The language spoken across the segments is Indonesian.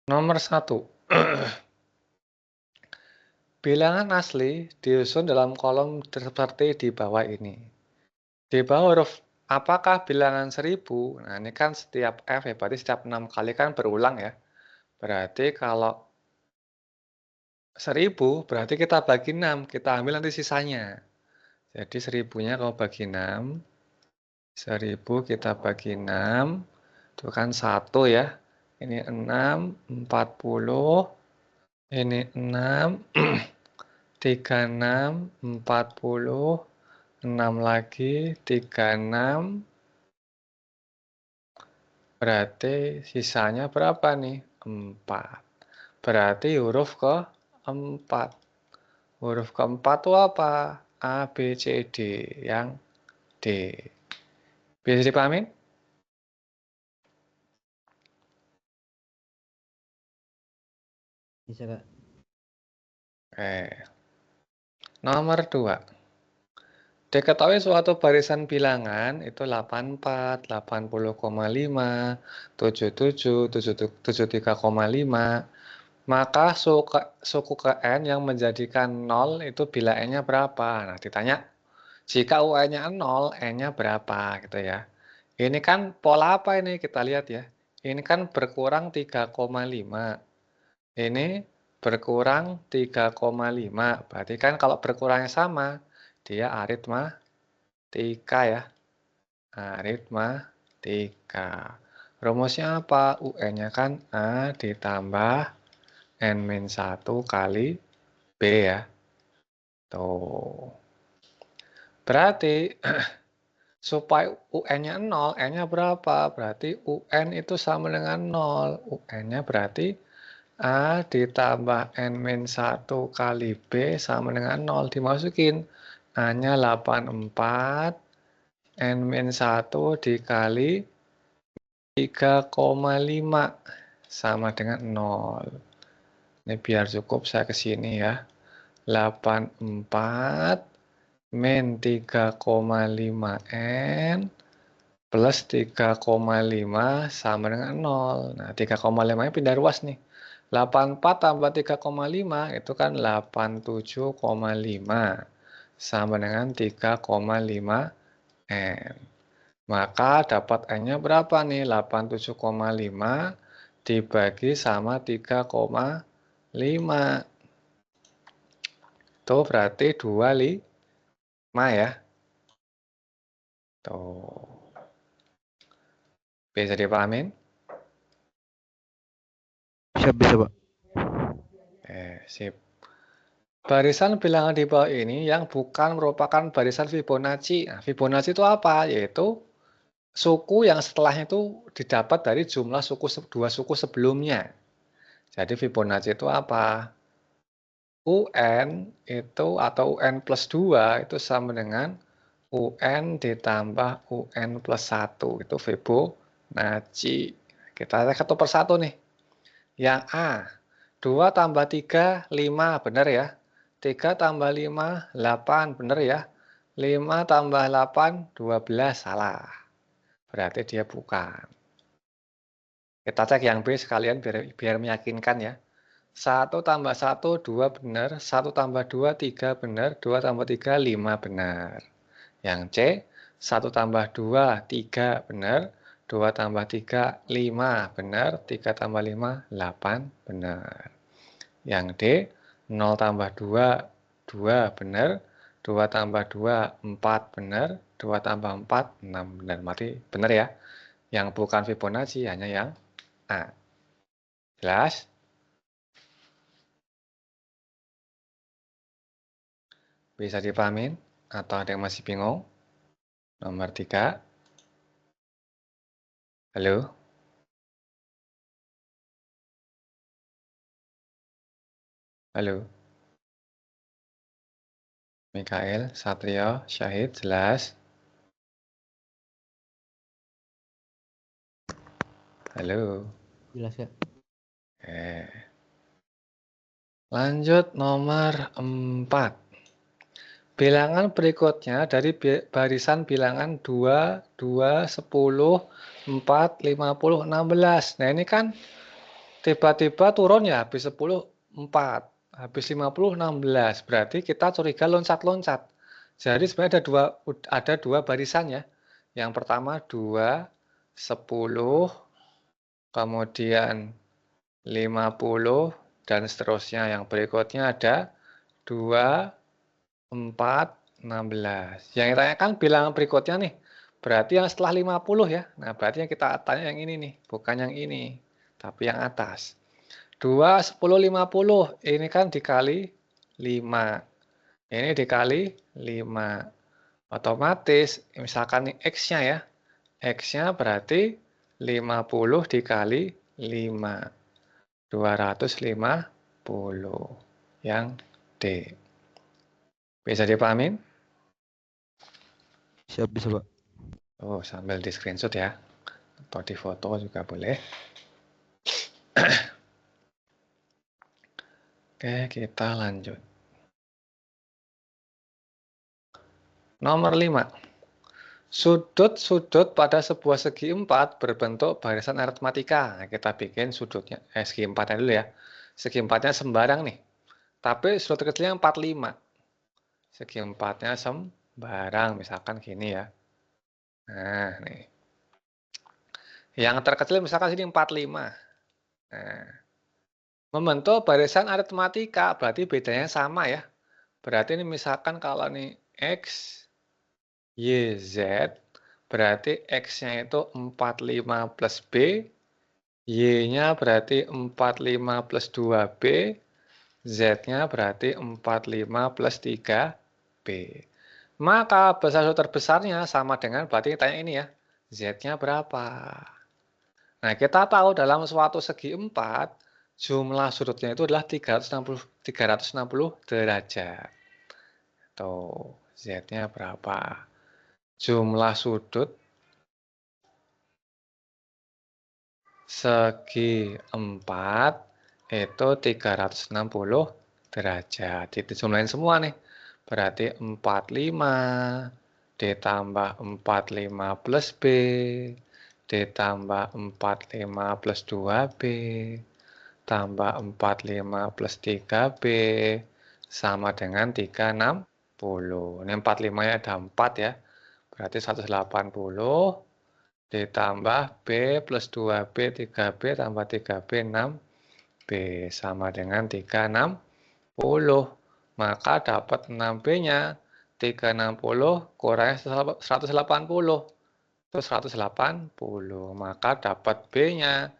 Nomor 1. Bilangan asli disusun dalam kolom seperti di bawah ini. Di bawah huruf apakah bilangan 1000? Nah, ini kan setiap F ya, berarti setiap 6 kali kan berulang ya. Berarti kalau 1000 berarti kita bagi 6, kita ambil nanti sisanya. Jadi 1000-nya kalau bagi 6, 1000 kita bagi 6, itu kan 1 ya. Ini 6, 40, ini 6, 36, 40, 6 lagi, 36, berarti sisanya berapa nih? 4. Berarti huruf keempat. Huruf keempat itu apa? A, B, C, D. Yang D. Bisa dipahamin? Bisa, Kak. Nomor 2. Diketahui suatu barisan bilangan itu 84, 80,5, 77, 73,5. Maka suku ke N yang menjadikan 0 itu bila N-nya berapa? Nah, ditanya, jika UN-nya 0, N-nya berapa? Gitu ya. Ini kan pola apa ini? Kita lihat ya. Ini kan berkurang 3,5. Ini berkurang 3,5. Berarti kan kalau berkurangnya sama, dia aritmatika ya. Aritmatika. Rumusnya apa? UN-nya kan A ditambah N-1 kali B ya. Tuh. Berarti supaya UN-nya 0, N-nya berapa? Berarti UN itu sama dengan 0. UN-nya berarti A ditambah N-1 kali B sama dengan 0. Dimasukin. A-nya 84, N-1 dikali 3,5 sama dengan 0. Ini biar cukup saya ke sini ya. 84 min 3,5 N plus 3,5 sama dengan 0. Nah, 3,5 ini pindah ruas nih. 84 tambah 3,5 itu kan 87,5 sama dengan 3,5 N. Maka dapat N-nya berapa nih? 87,5 dibagi sama 3,5. Itu berarti 25 ya. Tuh. Bisa dipahamin? Bisa, Pak. Sip. Barisan bilangan di bawah ini yang bukan merupakan barisan Fibonacci. Nah, Fibonacci itu apa? Yaitu suku yang setelahnya itu didapat dari jumlah dua suku sebelumnya. Jadi Fibonacci itu apa? UN itu atau UN plus 2 itu sama dengan UN ditambah UN plus 1. Itu Fibonacci. Kita lihat satu persatu nih. Yang A, 2 tambah 3, 5, benar ya. 3 tambah 5, 8, benar ya. 5 tambah 8, 12, salah. Berarti dia bukan. Kita cek yang B sekalian biar meyakinkan ya. 1 tambah 1, 2 benar. 1 tambah 2, 3 benar. 2 tambah 3, 5 benar. Yang C, 1 tambah 2, 3 benar. 2 tambah 3, 5 benar. 3 tambah 5, 8 benar. Yang D, 0 tambah 2, 2 benar. 2 tambah 2, 4 benar. 2 tambah 4, 6 benar. Berarti benar ya. Yang bukan Fibonacci hanya yang A. Jelas? Bisa dipahamin? Atau ada yang masih bingung? Nomor 3. Halo? Halo? Mikael, Satrio, Syahid, jelas? Halo? Jelas, Kak. Lanjut nomor 4. Bilangan berikutnya dari barisan bilangan 2, 2, 10, 4, 50, 16. Nah, ini kan tiba-tiba turun ya habis 10, 4. Habis 50, 16. Berarti kita curiga loncat-loncat. Jadi sebenarnya ada dua barisan ya. Yang pertama 2, 10, kemudian 50, dan seterusnya. Yang berikutnya ada 2, 4, 16. Yang kita tanyakan bilangan berikutnya nih. Berarti yang setelah 50 ya. Nah, berarti yang kita tanya yang ini nih. Bukan yang ini. Tapi yang atas. 2, 10, 50. Ini kan dikali 5. Ini dikali 5. Otomatis, misalkan ini X-nya ya. X-nya berarti 50 dikali 5. 250. Yang D. Bisa dipahamin? Siap bisa Pak. Oh, sambil di screenshot ya. Atau di foto juga boleh. Oke, kita lanjut. Nomor 5. Sudut-sudut pada sebuah segi 4 berbentuk barisan aritmatika. Nah, kita bikin sudutnya, segi 4-nya dulu ya. Segi 4-nya sembarang nih. Tapi sudut kecilnya 45. Segi 4-nya sembarang, misalkan gini ya. Nah, nih. Yang terkecil misalkan sini 45. Nah, membentuk barisan aritmatika, berarti bedanya sama ya. Berarti ini misalkan kalau nih X, Y, Z, berarti X-nya itu 45 plus B, Y-nya berarti 45 plus 2B, Z-nya berarti 45 plus 3B. Maka besar sudut terbesarnya sama dengan, berarti tanya ini ya, Z-nya berapa? Nah, kita tahu dalam suatu segi 4, jumlah sudutnya itu adalah 360 derajat. Tuh, Z-nya berapa? Jumlah sudut segi 4 itu 360 derajat. Itu jumlahin semua nih. Berarti 45 ditambah 45 plus B ditambah 45 plus 2B tambah 45 plus 3B sama dengan 360. Ini 45-nya ada 4 ya. Berarti 180 ditambah B plus 2B, 3B tambah 3B, 6B sama dengan 360. Maka dapat 6B-nya 360 kurangnya 180. Itu 180. Maka dapat B-nya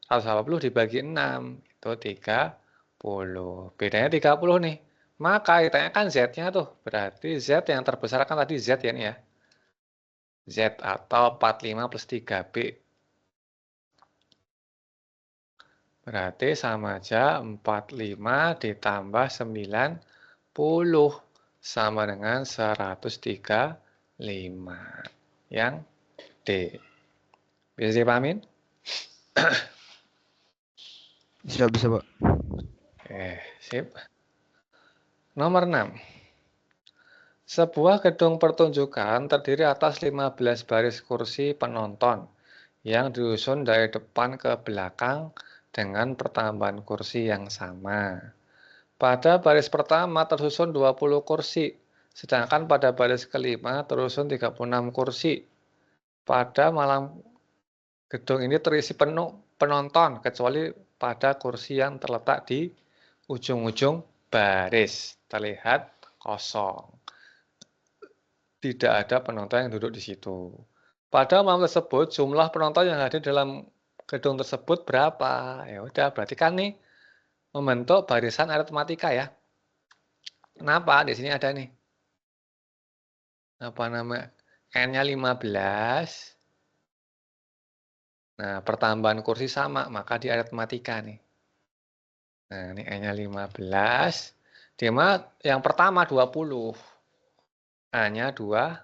180 dibagi 6. Itu 30. Bedanya 30 nih. Maka ditanyakan Z-nya tuh. Berarti Z yang terbesar kan tadi Z ya nih ya. Z atau 45 plus 3B. Berarti sama aja 45 ditambah 90 sama dengan 135. Yang D. Bisa dipahamin? Siap bisa Pak. Sip. Nomor 6. Sebuah gedung pertunjukan terdiri atas 15 baris kursi penonton yang disusun dari depan ke belakang dengan pertambahan kursi yang sama. Pada baris pertama tersusun 20 kursi, sedangkan pada baris kelima tersusun 36 kursi. Pada malam gedung ini terisi penuh penonton, kecuali pada kursi yang terletak di ujung-ujung baris, terlihat kosong. Tidak ada penonton yang duduk di situ. Pada malam tersebut, jumlah penonton yang hadir dalam gedung tersebut berapa? Ya udah, berarti kan nih membentuk barisan aritmatika ya. Kenapa? Di sini ada nih. Apa namanya? N-nya 15. Nah, pertambahan kursi sama, maka di aritmatika nih. Nah, ini N-nya 15. Dimana yang pertama 20. A-nya 20.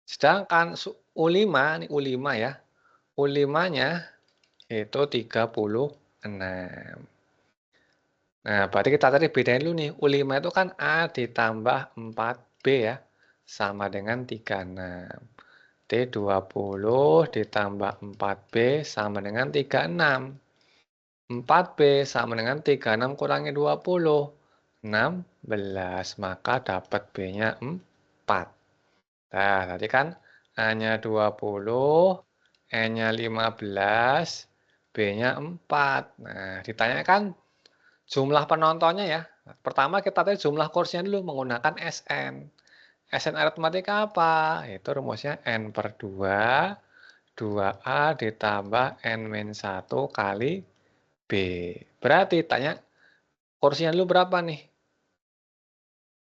Sedangkan U5, ini U5 ya. U5-nya itu 36. Nah, berarti kita tadi bedain dulu nih. U5 itu kan A ditambah 4B ya. Sama dengan 36. Berarti 20 ditambah 4B sama dengan 36. 4B sama dengan 36 kurangi 20. 16. Maka dapat B-nya 4. Nah, tadi kan A-nya 20, E-nya 15, B-nya 4. Nah, ditanyakan jumlah penontonnya ya. Pertama kita tadi jumlah kursinya dulu menggunakan SN. SN aritmatika apa? Itu rumusnya N per 2, 2A ditambah N-1 kali B. Berarti tanya kursinya dulu berapa nih?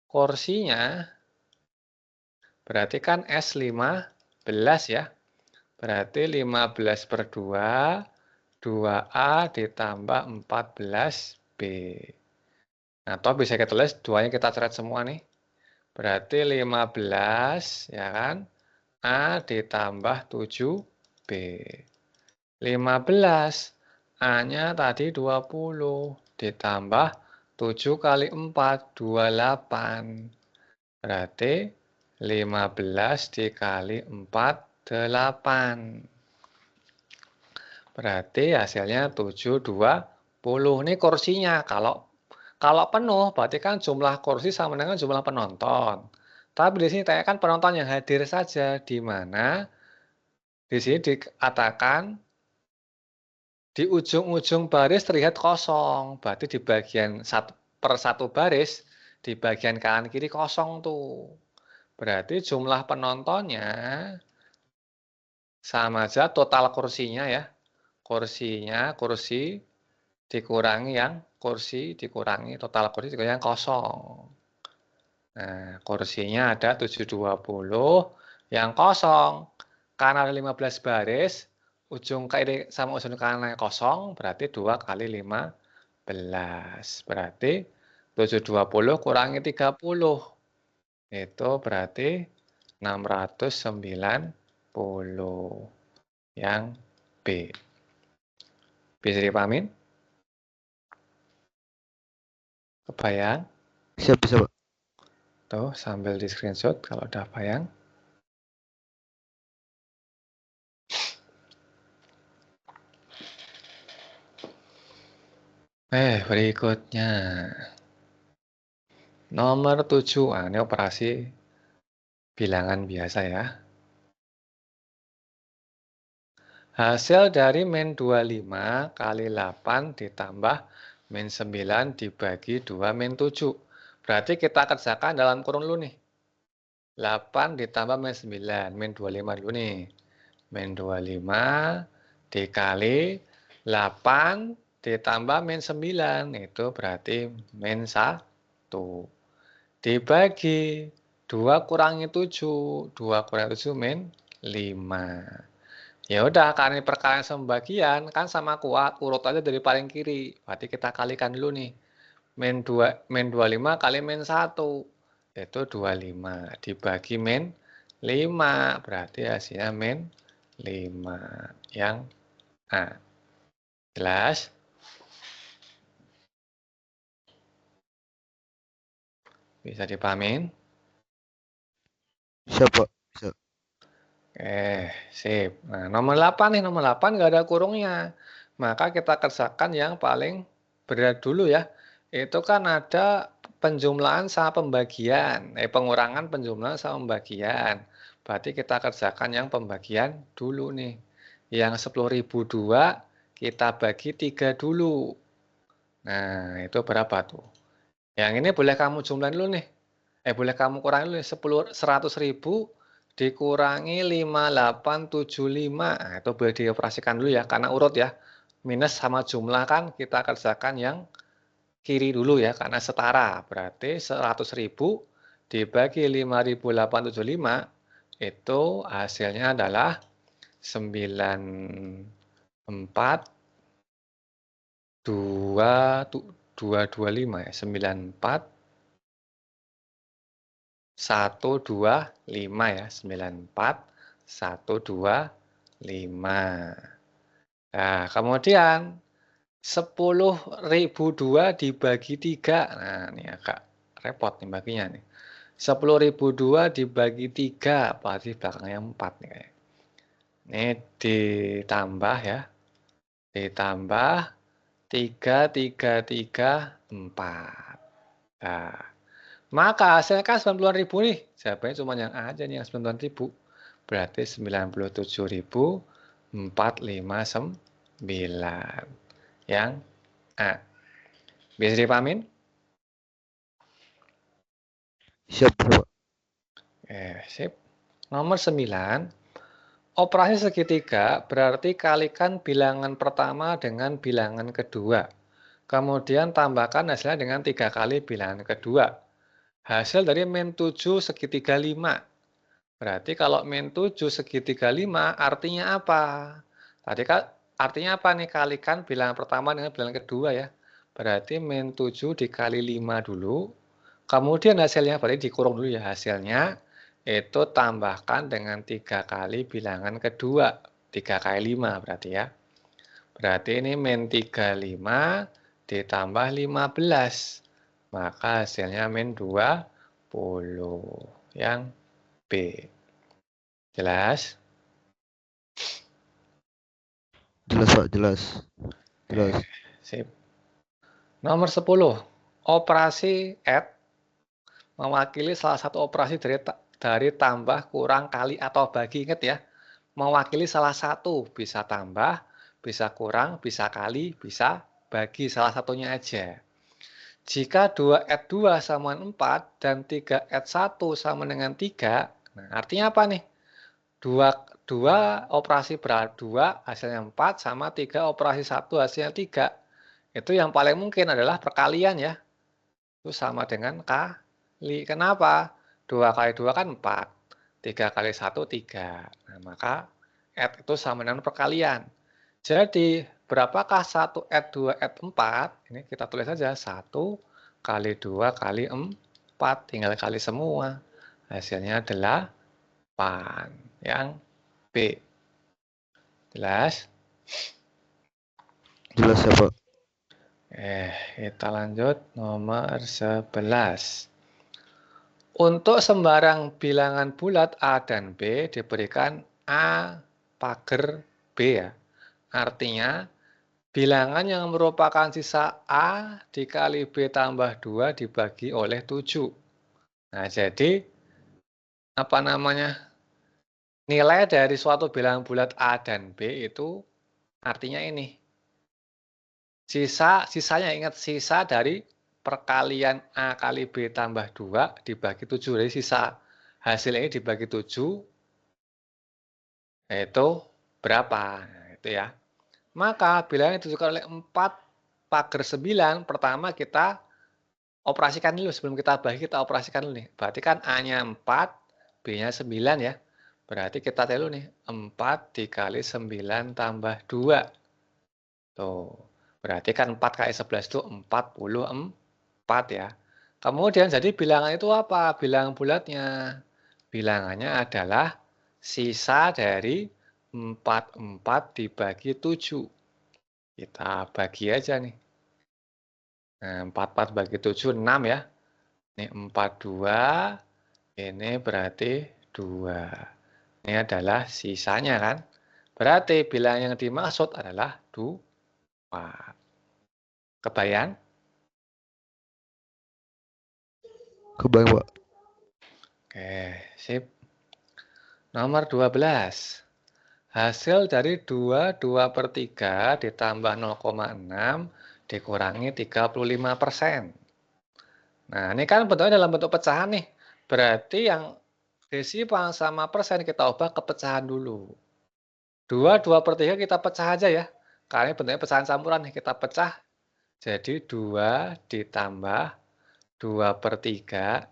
Kursinya berarti kan S15 ya. Berarti 15 per 2, 2A ditambah 14B. Nah, toh bisa kita tulis, 2-nya kita coret semua nih. Berarti 15, ya kan? A ditambah 7B. 15. A-nya tadi 20. Ditambah 7 kali 4, 28. Berarti 15 dikali 4, 8. Berarti hasilnya 720. Ini kursinya. Kalau penuh, berarti kan jumlah kursi sama dengan jumlah penonton. Tapi di sini kan penonton yang hadir saja, di mana di sini dikatakan di ujung-ujung baris terlihat kosong. Berarti di bagian per satu baris, di bagian kanan kiri kosong tuh. Berarti jumlah penontonnya sama aja total kursinya ya. Kursi dikurangi yang kursi dikurangi total kursi dikurangi yang kosong. Nah, kursinya ada 720 yang kosong. Karena ada 15 baris, ujung kiri sama ujung kanan kosong, berarti 2 kali 15. Berarti 720 kurangi 30. Itu berarti 690 yang B. Bisa dipahamin? Kebayang? Siap, bisa, Pak. Tuh, sambil di screenshot kalau udah bayang. Berikutnya. Nomor 7. Nah, ini operasi bilangan biasa ya. Hasil dari min 25 kali 8 ditambah min 9 dibagi 2 min 7. Berarti kita kerjakan dalam kurung dulu nih. 8 ditambah min 9. Min 25 dulu nih. Min 25 dikali 8 ditambah min 9. Itu berarti min 1. Dibagi 2 kurangi 7. 2 kurangi 7 min 5. Ya udah, karena ini perkalian sama pembagian, kan sama kuat, urut aja dari paling kiri. Berarti kita kalikan dulu nih. Min 25 kali min 1. Itu 25. Dibagi min 5. Berarti hasilnya min 5. Yang A. Jelas? Bisa dipahamin? Siap, Pak. Bisa. Sip. Nah, nomor 8 nih, nomor 8 nggak ada kurungnya. Maka kita kerjakan yang paling berat dulu ya. Itu kan ada penjumlahan sama pembagian. Pengurangan penjumlahan sama pembagian. Berarti kita kerjakan yang pembagian dulu nih. Yang 10.002 kita bagi 3 dulu. Nah, itu berapa tuh? Yang ini boleh kamu jumlahin dulu nih. Boleh kamu kurangi dulu nih. 100.000 dikurangi 5875. Nah, itu boleh dioperasikan dulu ya, karena urut ya. Minus sama jumlah kan kita kerjakan yang kiri dulu ya, karena setara. Berarti 100.000 dibagi 5875 itu hasilnya adalah 94.225 ya, 94.125 ya, 94.125. Nah, kemudian 10.002 dibagi 3. Nah, ini agak repot nih baginya nih. 10.002 dibagi 3, berarti belakangnya 4 nih kayak. Ini ditambah ya. Ditambah 3, 3, 3, 4. Nah, maka hasilnya kan 90.000 nih. Jawabannya cuma yang A aja nih yang 90.000. Berarti 97.459. Yang A. Bisa dipahamin? Siap, Pak. Sip. Nomor 9. Operasi segitiga berarti kalikan bilangan pertama dengan bilangan kedua. Kemudian tambahkan hasilnya dengan 3 kali bilangan kedua. Hasil dari min 7 segitiga 5. Berarti kalau min 7 segitiga 5 artinya apa? Tadi kan artinya apa nih? Kalikan bilangan pertama dengan bilangan kedua ya. Berarti min 7 dikali 5 dulu. Kemudian hasilnya berarti dikurung dulu ya hasilnya. Itu tambahkan dengan 3 kali bilangan kedua. 3 kali 5 berarti ya. Berarti ini min 35 ditambah 15. Maka hasilnya min 20. Yang B. Jelas? Jelas, Pak, jelas. Jelas. Sip. Nomor 10. Operasi add mewakili salah satu operasi dari tambah, kurang, kali, atau bagi. Ingat ya, mewakili salah satu. Bisa tambah, bisa kurang, bisa kali, bisa bagi. Salah satunya aja. Jika 2 add 2 sama 4 dan 3 add 1 sama dengan 3, nah artinya apa nih? 2 operasi berat 2 hasilnya 4 sama 3 operasi 1 hasilnya 3. Itu yang paling mungkin adalah perkalian ya. Itu sama dengan kali. Kenapa? 2 kali 2 kan 4. 3 kali 1, 3. Nah, maka add itu sama dengan perkalian. Jadi, berapakah 1 add 2 add 4? Ini kita tulis saja. 1 kali 2 kali 4. Tinggal kali semua. Hasilnya adalah 8. Yang B. Jelas? Jelas ya, Pak. Kita lanjut nomor 11. Untuk sembarang bilangan bulat A dan B diberikan A pagar B ya. Artinya bilangan yang merupakan sisa A dikali B tambah 2 dibagi oleh 7. Nah, jadi apa namanya? Nilai dari suatu bilangan bulat A dan B itu artinya ini. Sisanya ingat sisa dari perkalian A kali B tambah 2 dibagi 7. Jadi sisa hasil ini dibagi 7 yaitu berapa? Nah, itu ya. Maka bilangan ditentukan oleh 4 pagar 9. Pertama kita operasikan dulu sebelum kita bagi, kita operasikan dulu nih. Berarti kan A-nya 4, B-nya 9 ya. Berarti kita tahu nih 4 dikali 9 tambah 2. Tuh. Berarti kan 4 kali 11 itu 44 ya. Kemudian jadi bilangan itu apa? Bilangan bulatnya. Bilangannya adalah sisa dari 44 dibagi 7. Kita bagi aja nih. Nah, 44 bagi 7, 6 ya. Ini 42, ini berarti 2. Ini adalah sisanya kan. Berarti bilangan yang dimaksud adalah 2. Kebayang? Kebayang, Pak. Oke, sip. Nomor 12. Hasil dari 2/3 ditambah 0,6 dikurangi 35%. Nah, ini kan bentuknya dalam bentuk pecahan nih. Berarti yang desimal sama persen kita ubah ke pecahan dulu. 2/3 kita pecah aja ya. Karena ini bentuknya pecahan campuran nih. Kita pecah jadi 2 ditambah 2/3.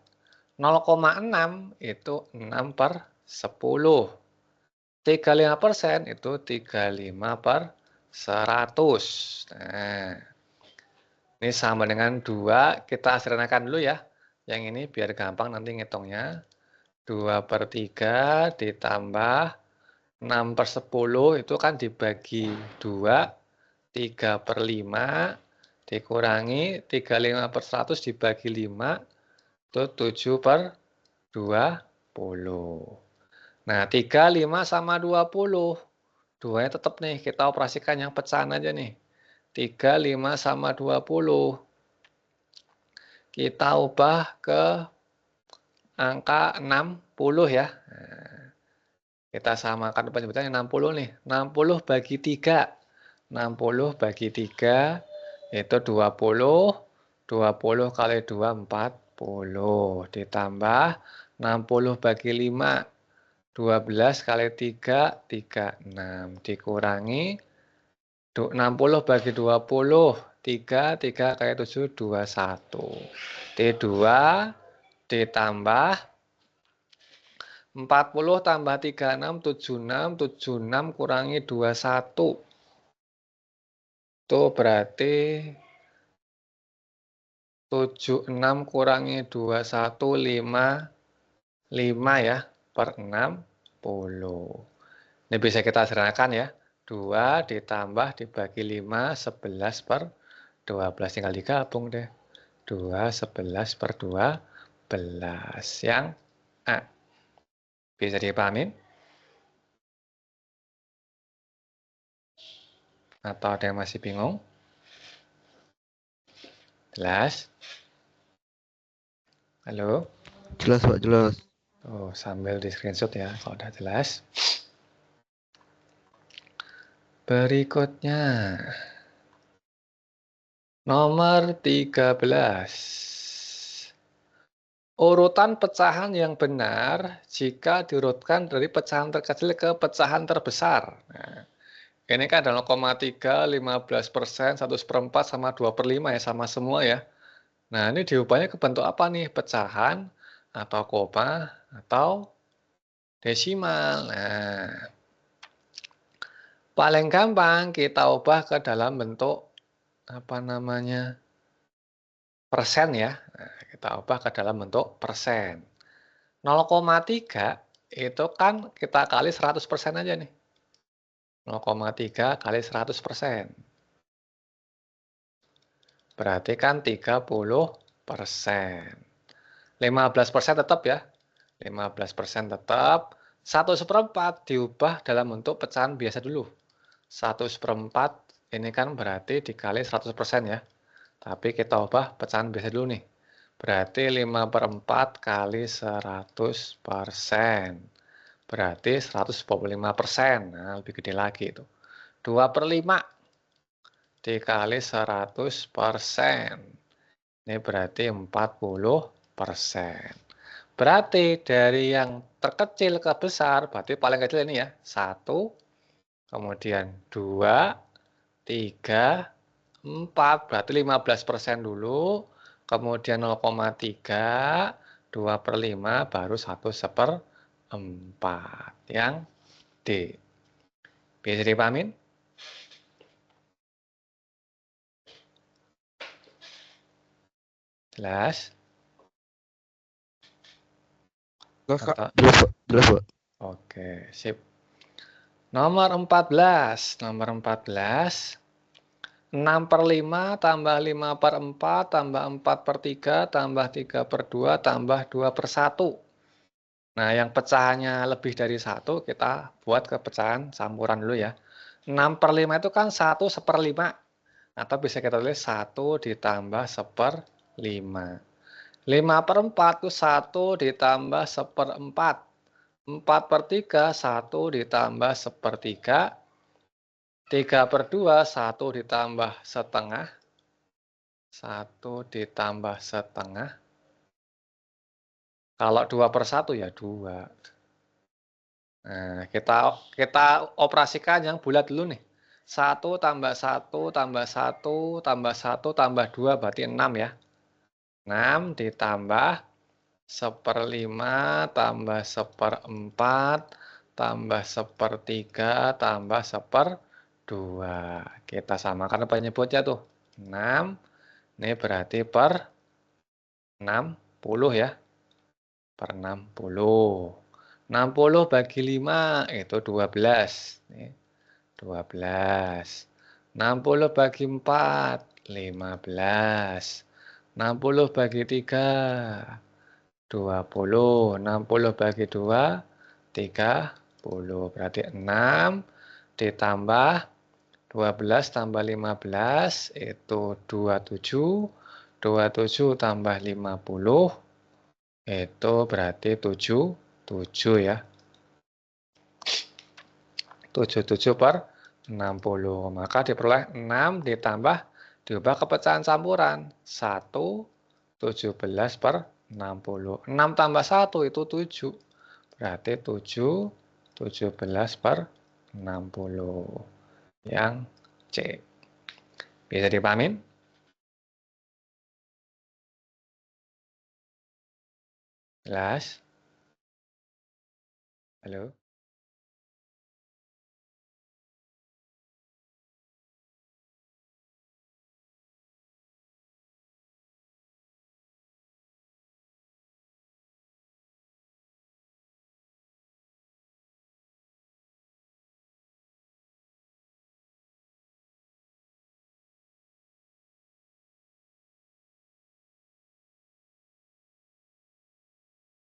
0,6 itu 6/10. 35% itu 35/100. Nah, ini sama dengan 2. Kita sederhanakan dulu ya. Yang ini biar gampang nanti ngitungnya. 2/3 ditambah 6/10 itu kan dibagi 2. 3/5 dikurangi 35/100 dibagi 5. Itu 7/10. 20. Nah, 3, 5 sama 20. 2-nya tetap nih, kita operasikan yang pecahan aja nih. 3, 5 sama 20. Kita ubah ke angka 60 ya. Nah, kita samakan penyebutannya 60 nih. 60 bagi 3. 60 bagi 3 itu 20. 20 kali 2, 40. Ditambah 60 bagi 5. 12 kali 3, 36. Dikurangi 60 bagi 20. 3 kali 7, 21. T2 ditambah 40 tambah 36, 76. 76 kurangi 21. Itu berarti 76 kurangi 21, 5 ya, per 60. Ini bisa kita sederhanakan ya. 2 ditambah dibagi 5, 11 per 12. Tinggal digabung deh. 2, 11 per 12. Yang A. Bisa dipahamin? Atau ada yang masih bingung? Jelas? Halo? Jelas Pak, jelas. Oh, sambil di screenshot ya, kalau udah jelas. Berikutnya. Nomor 13. Urutan pecahan yang benar jika diurutkan dari pecahan terkecil ke pecahan terbesar. Nah, ini kan ada 0,3, 15%, 1/4 sama 2/5 ya, sama semua ya. Nah, ini diubahnya ke bentuk apa nih? Pecahan, atau koma, atau desimal. Nah, paling gampang kita ubah ke dalam bentuk apa namanya? Persen ya. Nah, kita ubah ke dalam bentuk persen. 0,3 itu kan kita kali 100% aja nih. 0,3 kali 100%. Berarti kan 30%. 15% tetap ya. 15% tetap. 1/4 diubah dalam bentuk pecahan biasa dulu. 1/4 ini kan berarti dikali 100% ya. Tapi kita ubah pecahan biasa dulu nih. Berarti 5/4 kali 100%. Berarti 125%. Nah, lebih gede lagi itu. 2/5 dikali 100%. Ini berarti 40%. Berarti dari yang terkecil ke besar, berarti paling kecil ini ya. 1, kemudian 2, 3, 4. Berarti 15% dulu. Kemudian 0,3, 2/5, baru 1/4. Yang D. Bisa dipahamin? Jelas? Jelas Kak. Atau? Jelas Pak, jelas Pak. Oke, sip. Nomor 14. Nomor 14. 6/5 tambah 5/4 tambah 4/3 tambah 3/2 tambah 2/1. Nah, yang pecahannya lebih dari 1, kita buat ke pecahan campuran dulu ya. 6/5 itu kan 1/5. Atau bisa kita tulis 1 ditambah 1/5. 5/4 itu 1 ditambah 1/4. 4/3, 1 ditambah 1/3. 3/2, 1 ditambah setengah. 1 ditambah setengah. Kalau 2/1 ya 2. Nah, kita operasikan yang bulat dulu nih. 1 tambah 1 tambah 1 tambah 1 tambah 2 berarti 6 ya. 6 ditambah 1/5 tambah 1/4 tambah 1/3 tambah 1/2. Kita samakan penyebutnya tuh. 6. Ini berarti per 60 ya. Per 60. 60 bagi 5 itu 12. Nih, 12. 60 bagi 4, 15. 60 bagi 3, 20. 60 bagi 2, 30. Berarti 6 ditambah 12 tambah 15 itu 27. 27 tambah 50 itu berarti 7 ya. 77 per 60. Maka diperoleh 6 ditambah diubah ke pecahan campuran. 1, 17 per 60. 6 tambah 1 itu 7. Berarti 7, 17 per 60. Yang C. Bisa dipahamin? Jelas? Halo?